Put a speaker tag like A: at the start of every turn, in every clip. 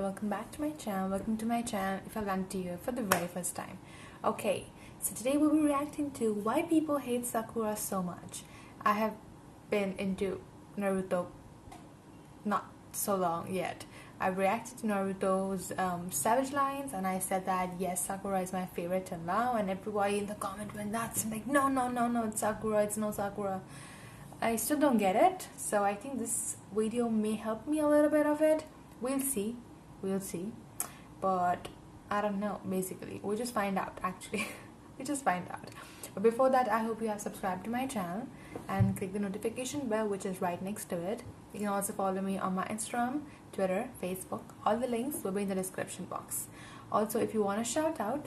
A: welcome back to my channel. Welcome to my channel if I've landed here for the very first time. Okay, so today we'll be reacting to why people hate Sakura so much. I have been into Naruto not so long yet. I reacted to Naruto's Savage Lines and I said that yes, Sakura is my favorite till now, and everybody in the comment went nuts and like no, it's Sakura, it's no Sakura. I still don't get it, so I think this video may help me a little bit of it. We'll see, but I don't know, basically. We'll just find out, actually. We'll just find out. But before that, I hope you have subscribed to my channel and click the notification bell, which is right next to it. You can also follow me on my Instagram, Twitter, Facebook. All the links will be in the description box. Also, if you want to shout out,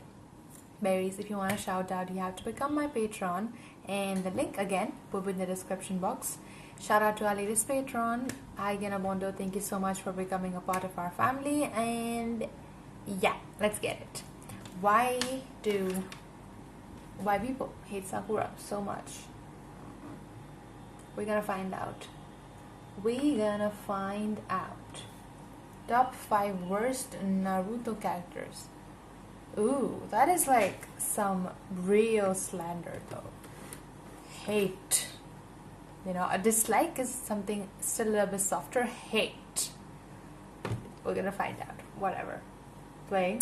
A: berries, if you want to shout out, you have to become my patron, and the link again will be in the description box. Shout out to our latest patron, Bondo. Thank you so much for becoming a part of our family. And yeah, let's get it. Why people hate Sakura so much? We're gonna find out. Top 5 worst Naruto characters. Ooh, that is like some real slander though. Hate. You know, a dislike is something still a little bit softer. Hate. We're gonna find out. Whatever. Play.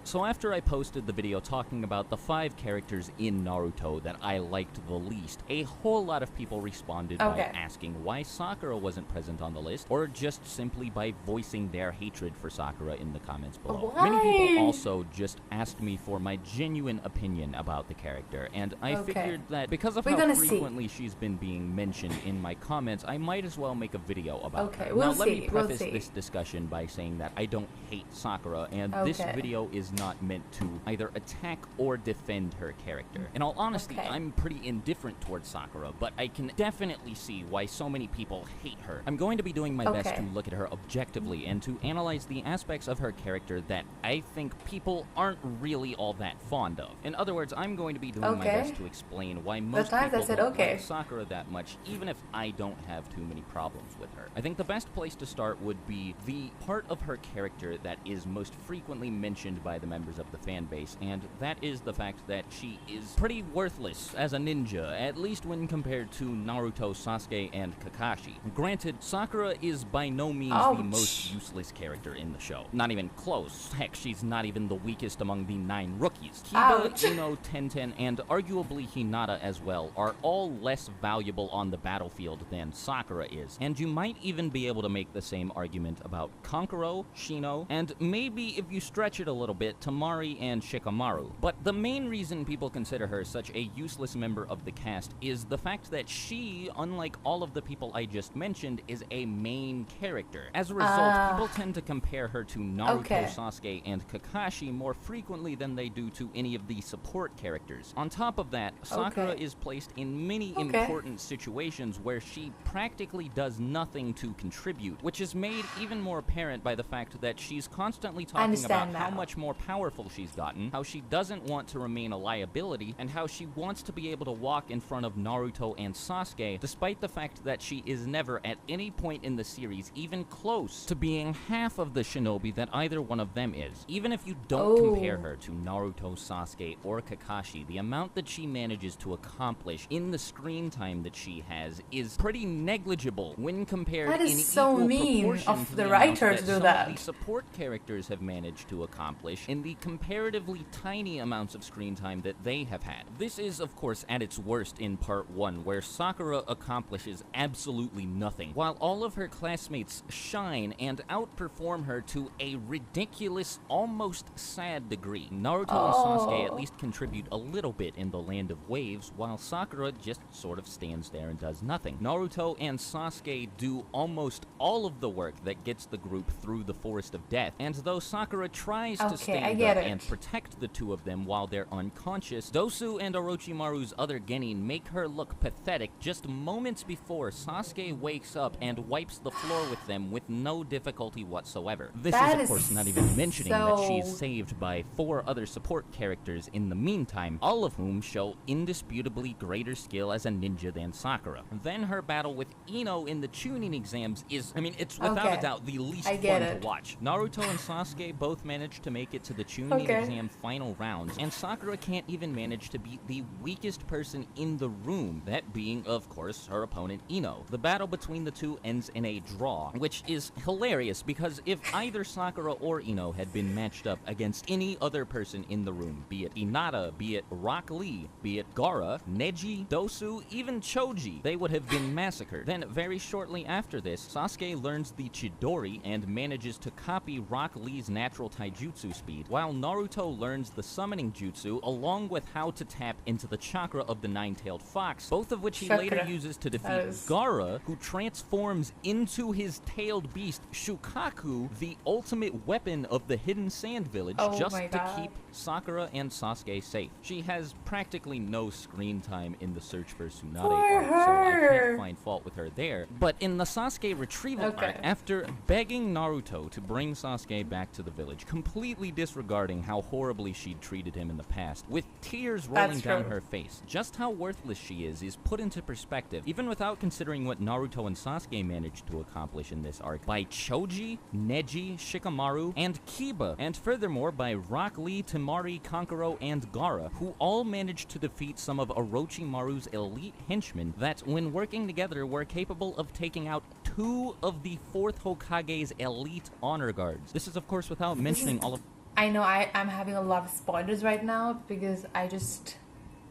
B: So after I posted the video talking about the 5 characters in Naruto that I liked the least, a whole lot of people responded by asking why Sakura wasn't present on the list, or just simply by voicing their hatred for Sakura in the comments below.
A: Why?
B: Many people also just asked me for my genuine opinion about the character, and I figured that because of how frequently she's been being mentioned in my comments, I might as well make a video about her. Now let me preface this discussion by saying that I don't hate Sakura, and this video is not meant to either attack or defend her character. In all honesty, I'm pretty indifferent towards Sakura, but I can definitely see why so many people hate her. I'm going to be doing my best to look at her objectively and to analyze the aspects of her character that I think people aren't really all that fond of. In other words, I'm going to be doing my best to explain why most people don't like Sakura that much, even if I don't have too many problems with her. I think the best place to start would be the part of her character that is most frequently mentioned by the members of the fan base, and that is the fact that she is pretty worthless as a ninja, at least when compared to Naruto, Sasuke, and Kakashi. Granted, Sakura is by no means the most useless character in the show. Not even close. Heck, she's not even the weakest among the 9 rookies. Kiba, Ino, Tenten, and arguably Hinata as well are all less valuable on the battlefield than Sakura is, and you might even be able to make the same argument about Kankuro, Shino, and maybe if you stretch it a little bit, Tamari and Shikamaru. But the main reason people consider her such a useless member of the cast is the fact that she, unlike all of the people I just mentioned, is a main character. As a result, people tend to compare her to Naruto, Sasuke, and Kakashi more frequently than they do to any of the support characters. On top of that, Sakura is placed in many important situations where she practically does nothing to contribute, which is made even more apparent by the fact that she's constantly talking about how much more powerful she's gotten, how she doesn't want to remain a liability, and how she wants to be able to walk in front of Naruto and Sasuke, despite the fact that she is never at any point in the series even close to being half of the shinobi that either one of them is. Even if you don't compare her to Naruto, Sasuke, or Kakashi, the amount that she manages to accomplish in the screen time that she has is pretty negligible when compared in equal proportion to the writer to do that. Some of the support characters have managed to accomplish in the comparatively tiny amounts of screen time that they have had. This is, of course, at its worst in Part 1, where Sakura accomplishes absolutely nothing, while all of her classmates shine and outperform her to a ridiculous, almost sad degree. Naruto and Sasuke at least contribute a little bit in the Land of Waves, while Sakura just sort of stands there and does nothing. Naruto and Sasuke do almost all of the work that gets the group through the Forest of Death, and though Sakura tries to stay stand up and protect the two of them while they're unconscious, Dosu and Orochimaru's other genin make her look pathetic just moments before Sasuke wakes up and wipes the floor with them with no difficulty whatsoever. This is, of course, not even mentioning that she's saved by 4 other support characters in the meantime, all of whom show indisputably greater skill as a ninja than Sakura. Then her battle with Ino in the Chunin exams is, I mean, it's without a doubt the least fun to watch. Naruto and Sasuke both managed to make it to the Chunin exam final rounds, and Sakura can't even manage to beat the weakest person in the room, that being, of course, her opponent Ino. The battle between the two ends in a draw, which is hilarious because if either Sakura or Ino had been matched up against any other person in the room, be it Hinata, be it Rock Lee, be it Gaara, Neji, Dosu, even Choji, they would have been massacred. Then very shortly after this, Sasuke learns the Chidori and manages to copy Rock Lee's natural taijutsu speed, while Naruto learns the summoning jutsu along with how to tap into the chakra of the nine-tailed fox, both of which he later uses to defeat Gaara, who transforms into his tailed beast Shukaku, the ultimate weapon of the Hidden Sand Village, just to keep Sakura and Sasuke safe. She has practically no screen time in the search for Tsunade arc, so I can't find fault with her there. But in the Sasuke retrieval arc, after begging Naruto to bring Sasuke back to the village, completely disregarding how horribly she'd treated him in the past, with tears rolling down her face, just how worthless she is put into perspective, even without considering what Naruto and Sasuke managed to accomplish in this arc, by Choji, Neji, Shikamaru, and Kiba, and furthermore by Rock Lee, Temari, Kankuro, and Gaara, who all managed to defeat some of Orochimaru's elite henchmen that, when working together, were capable of taking out 2 of the 4th Hokage's elite honor guards. This is, of course, without mentioning all of...
A: I know I'm having a lot of spoilers right now because I just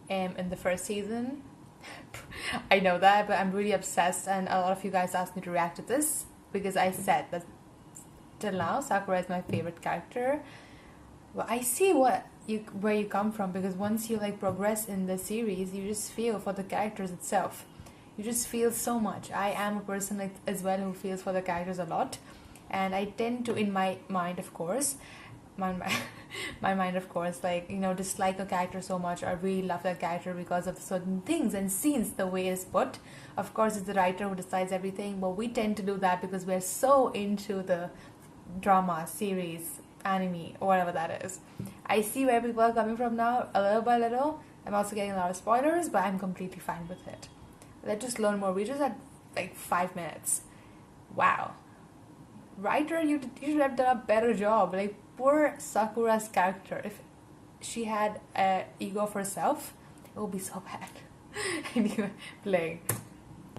A: am in the first season. I know that, but I'm really obsessed, and a lot of you guys asked me to react to this because I said that till now Sakura is my favorite character. Well, I see where you come from, because once you like progress in the series, you just feel for the characters itself. You just feel so much. I am a person like as well who feels for the characters a lot, and I tend to, in my mind, of course, my mind, of course, like, you know, dislike a character so much or really love that character because of certain things and scenes, the way it's put. Of course, it's the writer who decides everything, but we tend to do that because we're so into the drama, series, anime, or whatever that is. I see where people are coming from now, a little by little. I'm also getting a lot of spoilers, but I'm completely fine with it. Let's just learn more. We just had like 5 minutes. Wow. Writer, you should have done a better job. Like, poor Sakura's character, if she had an ego of herself, it would be so bad. Anyway, playing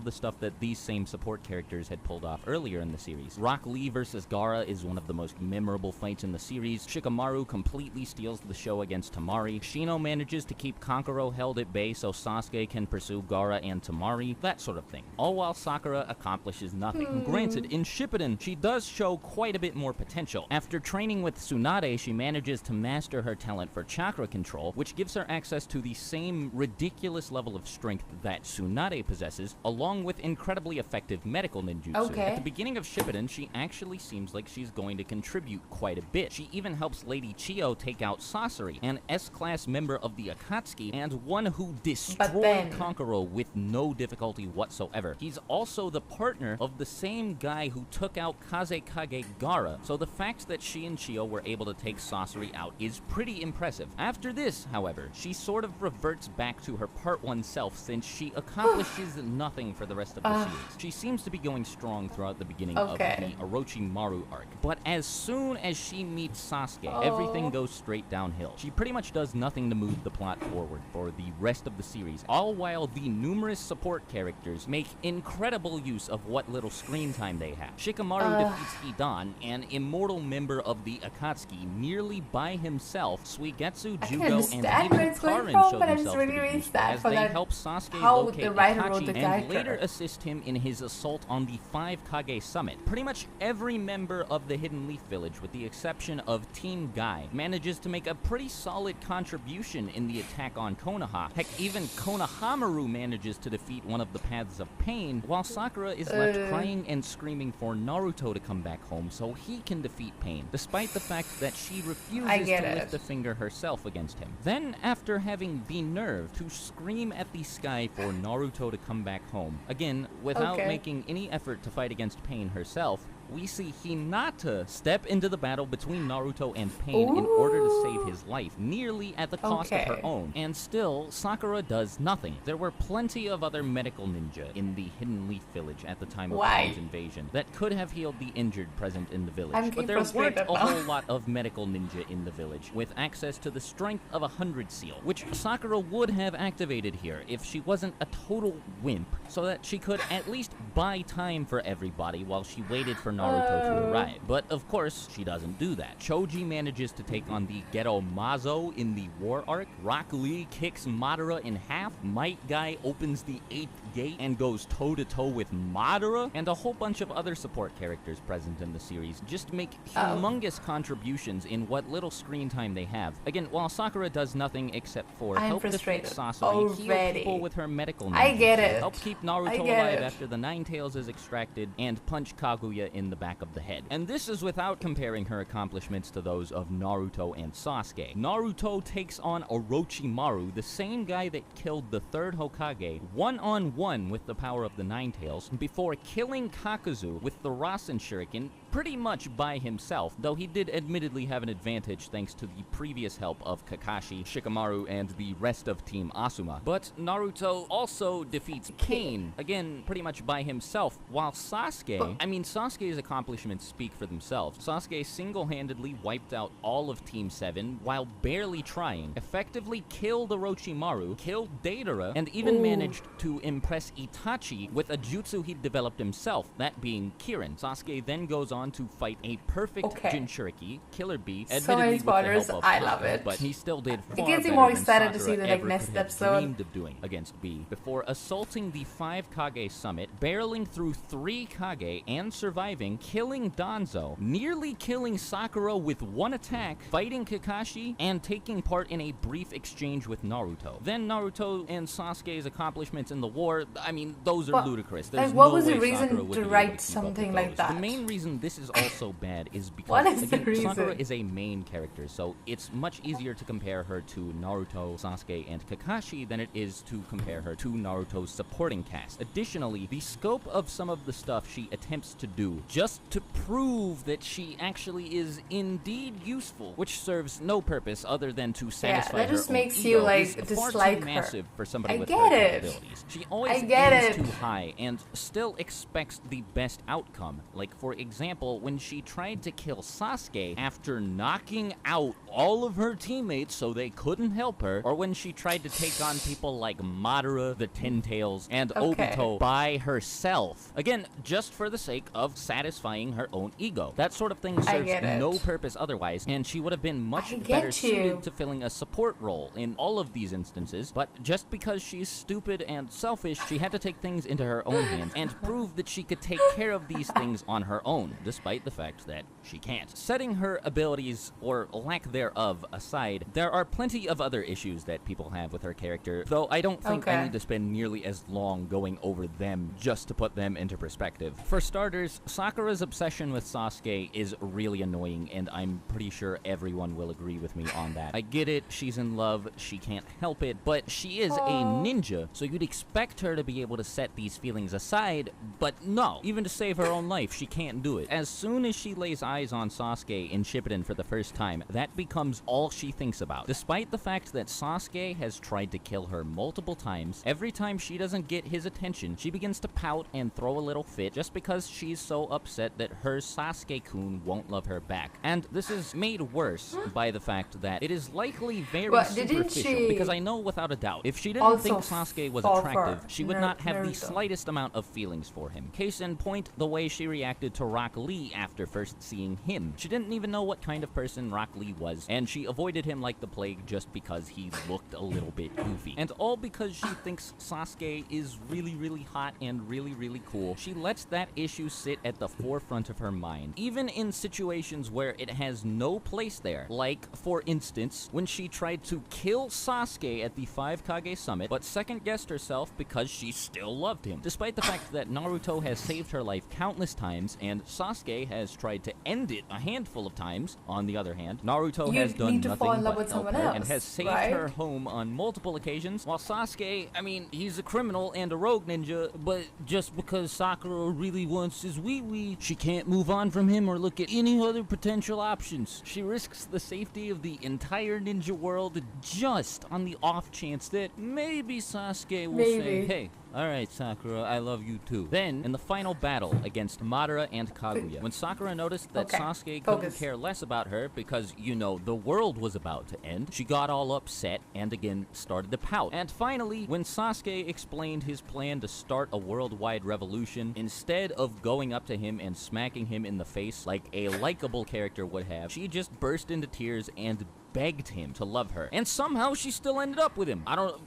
B: the stuff that these same support characters had pulled off earlier in the series. Rock Lee versus Gaara is one of the most memorable fights in the series. Shikamaru completely steals the show against Temari. Shino manages to keep Kankuro held at bay so Sasuke can pursue Gaara and Temari, that sort of thing. All while Sakura accomplishes nothing. Granted, in Shippuden, she does show quite a bit more potential. After training with Tsunade, she manages to master her talent for chakra control, which gives her access to the same ridiculous level of strength that Tsunade possesses, along with incredibly effective medical ninjutsu. At the beginning of Shippuden, she actually seems like she's going to contribute quite a bit. She even helps Lady Chiyo take out Sasori, an S-class member of the Akatsuki, and one who destroyed Kankuro with no difficulty whatsoever. He's also the partner of the same guy who took out Kazekage Gaara, so the fact that she and Chiyo were able to take Sasori out is pretty impressive. After this, however, she sort of reverts back to her Part 1 self, since she accomplishes nothing for the rest of the series. She seems to be going strong throughout the beginning of the Orochimaru arc, but as soon as she meets Sasuke, everything goes straight downhill. She pretty much does nothing to move the plot forward for the rest of the series, all while the numerous support characters make incredible use of what little screen time they have. Shikamaru defeats Hidan, an immortal member of the Akatsuki, nearly by himself. Suigetsu, Jugo, and even Karin show themselves to be useful as they help Sasuke locate Itachi and later later assist him in his assault on the 5 Kage summit. Pretty much every member of the Hidden Leaf Village, with the exception of Team Guy, manages to make a pretty solid contribution in the attack on Konoha. Heck, even Konohamaru manages to defeat one of the Paths of Pain, while Sakura is left crying and screaming for Naruto to come back home so he can defeat Pain, despite the fact that she refuses to lift a finger herself against him. Then, after having the nerve to scream at the sky for Naruto to come back home, again, without making any effort to fight against Pain herself, we see Hinata step into the battle between Naruto and Pain in order to save his life, nearly at the cost of her own. And still, Sakura does nothing. There were plenty of other medical ninja in the Hidden Leaf Village at the time of Pain's invasion that could have healed the injured present in the village. But there weren't a whole lot of medical ninja in the village, with access to the strength of 100 seal, which Sakura would have activated here if she wasn't a total wimp, so that she could at least buy time for everybody while she waited for Naruto to arrive. But of course, she doesn't do that. Choji manages to take on the Ghetto Mazo in the war arc. Rock Lee kicks Madara in half. Might Guy opens the 8th gate and goes toe-to-toe with Madara. And a whole bunch of other support characters present in the series just make humongous contributions in what little screen time they have. Again, while Sakura does nothing except for help defeat Sasori, heal people with her medical knowledge, help keep Naruto alive after the Nine Tails is extracted, and punch Kaguya in the back of the head. And this is without comparing her accomplishments to those of Naruto and Sasuke. Naruto takes on Orochimaru, the same guy that killed the 3rd Hokage, one-on-one with the power of the Nine Tails, before killing Kakuzu with the Rasen Shuriken pretty much by himself, though he did admittedly have an advantage thanks to the previous help of Kakashi, Shikamaru, and the rest of Team Asuma. But Naruto also defeats Pain, again, pretty much by himself, while Sasuke's accomplishments speak for themselves. Sasuke single-handedly wiped out all of Team 7 while barely trying, effectively killed Orochimaru, killed Deidara, and even managed to impress Itachi with a jutsu he'd developed himself, that being Kirin. Sasuke then goes on to fight a perfect Jinchuriki, Killer Bee, admittedly with the help of Sakura, but he still did far better than more excited to see the next episode dreamed of doing against Bee, before assaulting the 5 Kage summit, barreling through 3 Kage and surviving, killing Danzo, nearly killing Sakura with one attack, fighting Kakashi, and taking part in a brief exchange with Naruto. Then Naruto and Sasuke's accomplishments in the war, I mean, those are ludicrous. There's
A: what was the reason to write something like that?
B: The main reason this is also bad is because, again, Sakura is a main character, so it's much easier to compare her to Naruto, Sasuke, and Kakashi than it is to compare her to Naruto's supporting cast. Additionally, the scope of some of the stuff she attempts to do just to prove that she actually is indeed useful, which serves no purpose other than to satisfy her own
A: makes
B: ego,
A: you like
B: is
A: dislike
B: far too
A: her.
B: massive for somebody with her capabilities. She always aims too high and still expects the best outcome. Like, for example, when she tried to kill Sasuke after knocking out all of her teammates so they couldn't help her, or when she tried to take on people like Madara, the Ten Tails, and Obito by herself. Again, just for the sake of satisfying her own ego. That sort of thing serves no purpose otherwise, and she would have been much better suited to filling a support role in all of these instances, but just because she's stupid and selfish, she had to take things into her own hands and prove that she could take care of these things on her own, despite the fact that she can't. Setting her abilities, or lack thereof, aside, there are plenty of other issues that people have with her character, though I don't think I need to spend nearly as long going over them just to put them into perspective. For starters, Sakura's obsession with Sasuke is really annoying, and I'm pretty sure everyone will agree with me on that. I get it, she's in love, she can't help it, but she is a ninja, so you'd expect her to be able to set these feelings aside, but no. Even to save her own life, she can't do it. As soon as she lays eyes on Sasuke in Shippuden for the first time, that becomes all she thinks about. Despite the fact that Sasuke has tried to kill her multiple times, every time she doesn't get his attention, she begins to pout and throw a little fit just because she's so upset that her Sasuke-kun won't love her back. And this is made worse by the fact that it is likely very superficial, because I know without a doubt, if she didn't think Sasuke was attractive, she would not have the slightest amount of feelings for him. Case in point, the way she reacted to Rock Lee after first seeing him. She didn't even know what kind of person Rock Lee was, and she avoided him like the plague just because he looked a little bit goofy. And all because she thinks Sasuke is really, really hot and really, really cool. She lets that issue sit at the forefront of her mind, even in situations where it has no place there. Like, for instance, when she tried to kill Sasuke at the 5 Kage Summit, but second-guessed herself because she still loved him. Despite the fact that Naruto has saved her life countless times, and Sasuke has tried to end it a handful of times, on the other hand, Naruto has done nothing but help her and has saved her home on multiple occasions, while Sasuke, I mean, he's a criminal and a rogue ninja, but just because Sakura really wants his wee-wee, she can't move on from him or look at any other potential options. She risks the safety of the entire ninja world just on the off chance that maybe Sasuke will say, hey, alright, Sakura, I love you too. Then, in the final battle against Madara and Kaguya, when Sakura noticed that Sasuke couldn't care less about her because, you know, the world was about to end, she got all upset and again started to pout. And finally, when Sasuke explained his plan to start a worldwide revolution, instead of going up to him and smacking him in the face like a likable character would have, she just burst into tears and begged him to love her. And somehow she still ended up with him. I don't...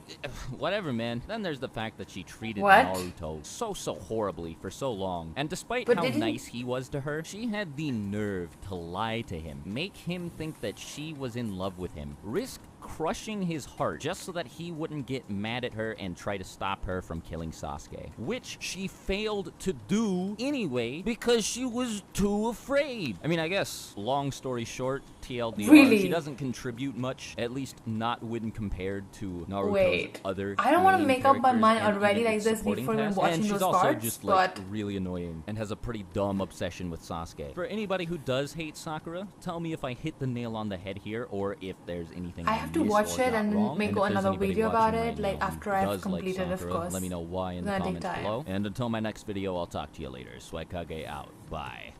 B: whatever, man. Then there's the fact that she treated Naruto so horribly for so long. And despite how nice he was to her, she had the nerve to lie to him, make him think that she was in love with him, risk crushing his heart just so that he wouldn't get mad at her and try to stop her from killing Sasuke, which she failed to do anyway because she was too afraid. I mean, I guess, long story short, TLDR, she doesn't contribute much, at least not when compared to Naruto's other
A: I don't want to make up my mind already like this before watching those parts,
B: and she's also just, like, really annoying and has a pretty dumb obsession with Sasuke. For anybody who does hate Sakura, tell me if I hit the nail on the head here or if there's anything I have to watch it and make another video about it, like after I've completed, of course. Let me know why in the comments below. And until my next video, I'll talk to you later. Swagkage out. Bye.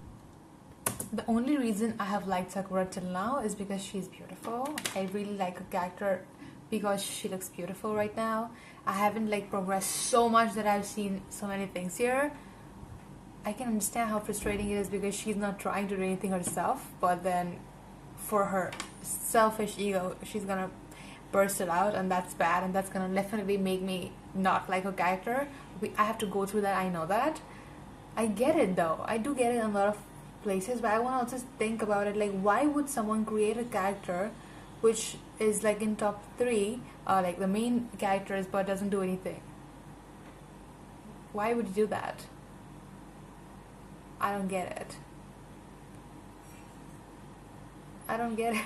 A: The only reason I have liked Sakura till now is because she's beautiful. I really like her character because she looks beautiful right now. I haven't like progressed so much that I've seen so many things here. I can understand how frustrating it is because she's not trying to do anything herself, but then for her selfish ego, she's gonna burst it out, and that's bad, and that's gonna definitely make me not like her character. I have to go through that, I know that. I get it though, I do get it in a lot of places, but I want to also think about it, like why would someone create a character which is like in top 3, like the main characters, but doesn't do anything? Why would you do that? I don't get it. I don't get it.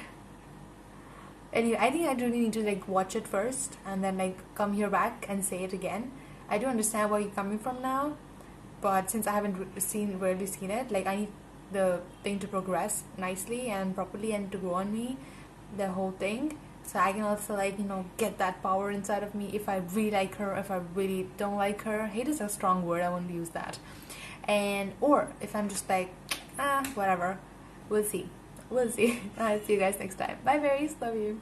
A: Anyway, I think I really need to like watch it first and then like come here back and say it again. I do understand where you're coming from now, but since I haven't rarely seen it, like I need the thing to progress nicely and properly and to grow on me, the whole thing, so I can also like, you know, get that power inside of me if I really like her, if I really don't like her. Hate is a strong word, I won't use that. And or if I'm just like whatever, we'll see. I'll see you guys next time. Bye, berries. Love you.